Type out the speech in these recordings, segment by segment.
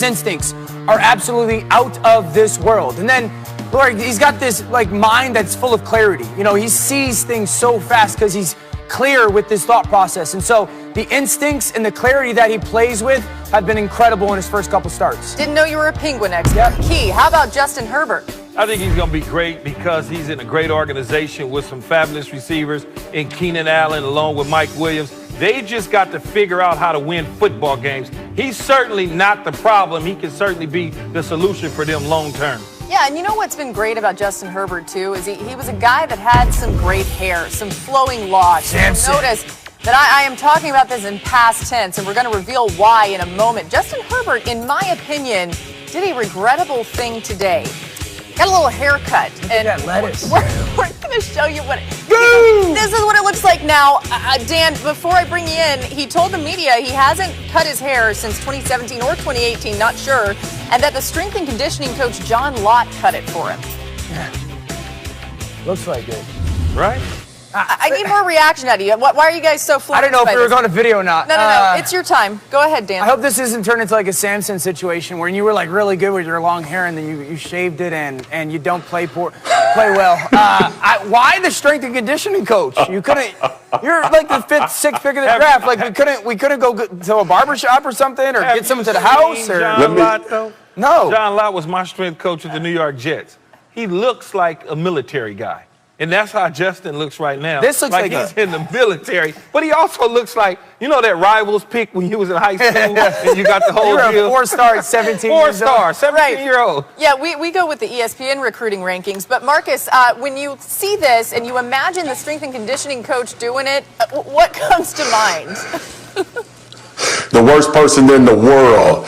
instincts are absolutely out of this world. And then, Lord, he's got this mind that's full of clarity. You know, he sees things so fast because he's clear with this thought process. And so the instincts and the clarity that he plays with have been incredible in his first couple starts. Didn't know you were a Penguin expert. Yep. Key, how about Justin Herbert? I think he's going to be great because he's in a great organization with some fabulous receivers in Keenan Allen along with Mike Williams. They just got to figure out how to win football games. He's certainly not the problem. He can certainly be the solution for them long term. Yeah, and you know what's been great about Justin Herbert, too, is he was a guy that had some great hair, some flowing locks. Notice that I am talking about this in past tense, and we're going to reveal why in a moment. Justin Herbert, in my opinion, did a regrettable thing today. Got a little haircut. And that lettuce. We're going to show you this is what it looks like now. Dan, before I bring you in, he told the media he hasn't cut his hair since 2017 or 2018, not sure, and that the strength and conditioning coach John Lott cut it for him. Yeah. Looks like it. Right? I need more reaction out of you. Why are you guys so flustered? I don't know if we were going to video or not. No. It's your time. Go ahead, Dan. I hope this isn't turned into like a Samson situation where you were really good with your long hair and then you shaved it and you don't play well. Why the strength and conditioning coach? You couldn't. You're like the fifth, sixth pick of the draft. We couldn't go to a barbershop or something or get someone to the house or. John Lott, though? No. John Lott was my strength coach at the New York Jets. He looks like a military guy. And that's how Justin looks right now. This looks like he's in the military. But he also looks like, you know that Rivals pick when you was in high school and you got the whole deal? You were a 4-star at 17 years old. 4-star, 17-year-old. Yeah, we go with the ESPN recruiting rankings. But, Marcus, when you see this and you imagine the strength and conditioning coach doing it, what comes to mind? The worst person in the world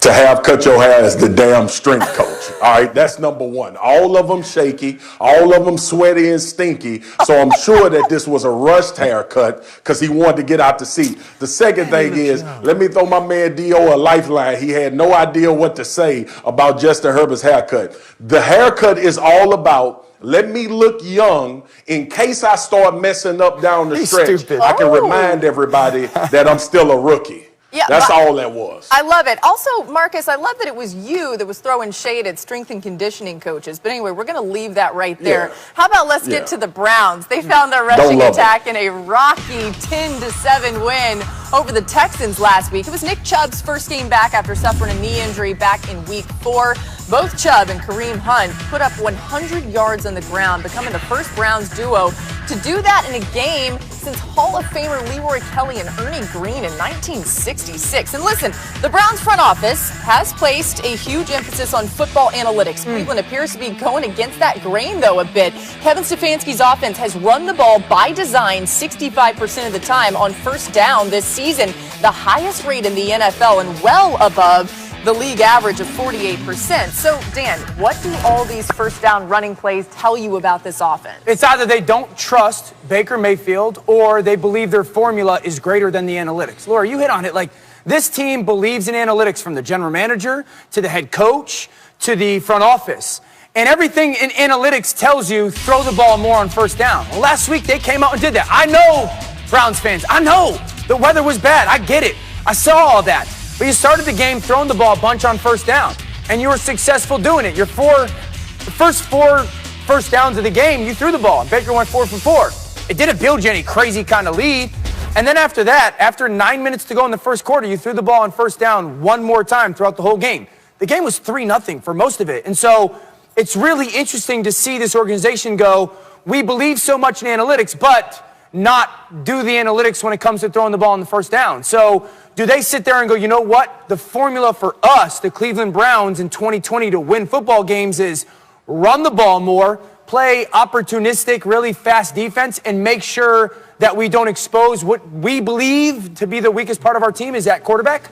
to have cut your hair is the damn strength coach. All right, that's number one. All of them shaky, all of them sweaty and stinky. So I'm sure that this was a rushed haircut because he wanted to get out the seat. The second thing is, let me throw my man D.O. a lifeline. He had no idea what to say about Justin Herbert's haircut. The haircut is all about, let me look young in case I start messing up down the stretch. Stupid. I can remind everybody that I'm still a rookie. Yeah, that's all that was. I love it. Also, Marcus, I love that it was you that was throwing shade at strength and conditioning coaches. But anyway, we're going to leave that right there. Yeah. How about let's get to the Browns? They found their rushing attack in a rocky 10-7 win over the Texans last week. It was Nick Chubb's first game back after suffering a knee injury back in week 4. Both Chubb and Kareem Hunt put up 100 yards on the ground, becoming the first Browns duo to do that in a game since Hall of Famer Leroy Kelly and Ernie Green in 1966. And listen, the Browns front office has placed a huge emphasis on football analytics. Cleveland appears to be going against that grain, though, a bit. Kevin Stefanski's offense has run the ball by design 65% of the time on first down this season, the highest rate in the NFL and well above the league average of 48%. So, Dan, what do all these first down running plays tell you about this offense? It's either they don't trust Baker Mayfield or they believe their formula is greater than the analytics. Laura, you hit on it. This team believes in analytics from the general manager to the head coach to the front office. And everything in analytics tells you throw the ball more on first down. Well, last week they came out and did that. I know, Browns fans, I know the weather was bad. I get it. I saw all that. But you started the game throwing the ball a bunch on first down, and you were successful doing it. The first 4 first downs of the game, you threw the ball, and Baker went 4 for 4. It didn't build you any crazy kind of lead. And then after that, after 9 minutes to go in the first quarter, you threw the ball on first down one more time throughout the whole game. The game was 3-0 for most of it. And so it's really interesting to see this organization go, we believe so much in analytics, but not do the analytics when it comes to throwing the ball on the first down. So do they sit there and go, you know what? The formula for us, the Cleveland Browns in 2020 to win football games is run the ball more, play opportunistic, really fast defense, and make sure that we don't expose what we believe to be the weakest part of our team is at quarterback?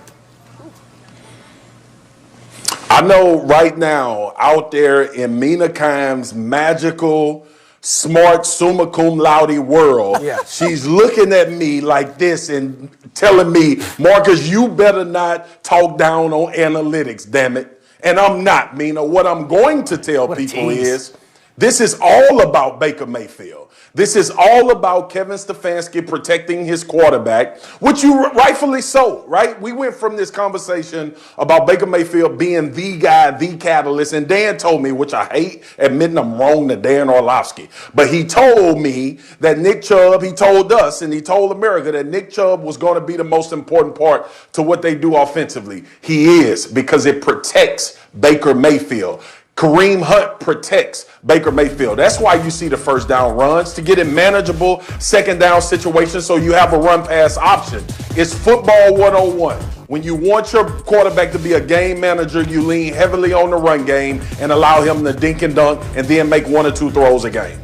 I know right now out there in Mina Kimes' magical, smart, summa cum laude world, she's looking at me like this and telling me, Marcus, you better not talk down on analytics, damn it. And I'm not, Mina. What I'm going to tell people is This is all about Baker Mayfield. This is all about Kevin Stefanski protecting his quarterback, which you rightfully so, right? We went from this conversation about Baker Mayfield being the guy, the catalyst, and Dan told me, which I hate admitting I'm wrong to Dan Orlovsky, but he told me that Nick Chubb, he told us, and he told America that Nick Chubb was going to be the most important part to what they do offensively. He is, because it protects Baker Mayfield. Kareem Hunt protects Baker Mayfield. That's why you see the first down runs, to get in manageable second down situations so you have a run pass option. It's football 101. When you want your quarterback to be a game manager, you lean heavily on the run game and allow him to dink and dunk and then make 1 or 2 throws a game.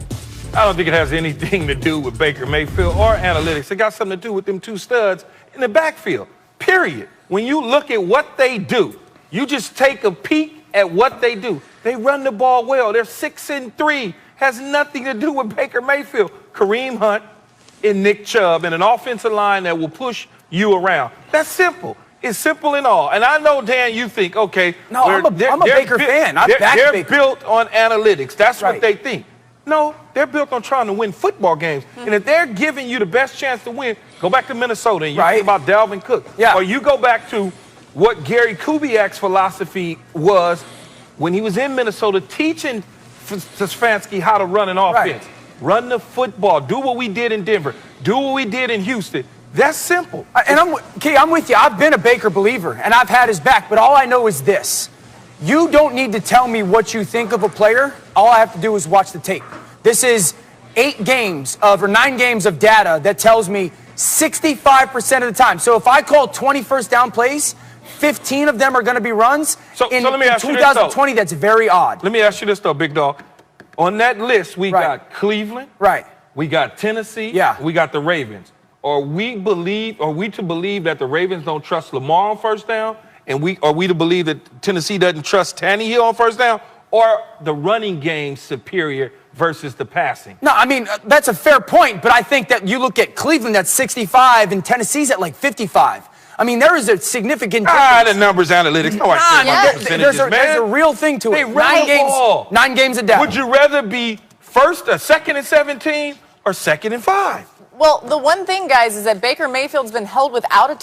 I don't think it has anything to do with Baker Mayfield or analytics. It got something to do with them 2 studs in the backfield, period. When you look at what they do, you just take a peek at what they do. They run the ball well. They're 6-3. Has nothing to do with Baker Mayfield. Kareem Hunt and Nick Chubb and an offensive line that will push you around. That's simple. It's simple and all. And I know, Dan, you think, okay. No, I'm a Baker fan. They're built on analytics. That's what they think. No, they're built on trying to win football games. And if they're giving you the best chance to win, go back to Minnesota and you think about Dalvin Cook. Yeah. Or you go back to what Gary Kubiak's philosophy was when he was in Minnesota teaching Stefanski how to run an offense. Run the football. Do what we did in Denver. Do what we did in Houston. That's simple. And I'm with you. I've been a Baker believer, and I've had his back. But all I know is this. You don't need to tell me what you think of a player. All I have to do is watch the tape. This is 9 games of data that tells me 65% of the time. So if I call 20 first down plays, 15 of them are going to be runs. So let me ask you this, 2020, that's very odd. Let me ask you this, though, Big Dog. On that list, we got Cleveland. We got Tennessee. We got the Ravens. Are we to believe that the Ravens don't trust Lamar on first down? And are we to believe that Tennessee doesn't trust Tannehill on first down? Or the running game superior versus the passing? No, I mean, that's a fair point. But I think that you look at Cleveland, that's 65, and Tennessee's at like 55. I mean, there is a significant difference. The numbers analytics. No, there's a real thing to it. 9 games of data. Would you rather be second and 17 or second and 5? Well, the one thing, guys, is that Baker Mayfield's been held without a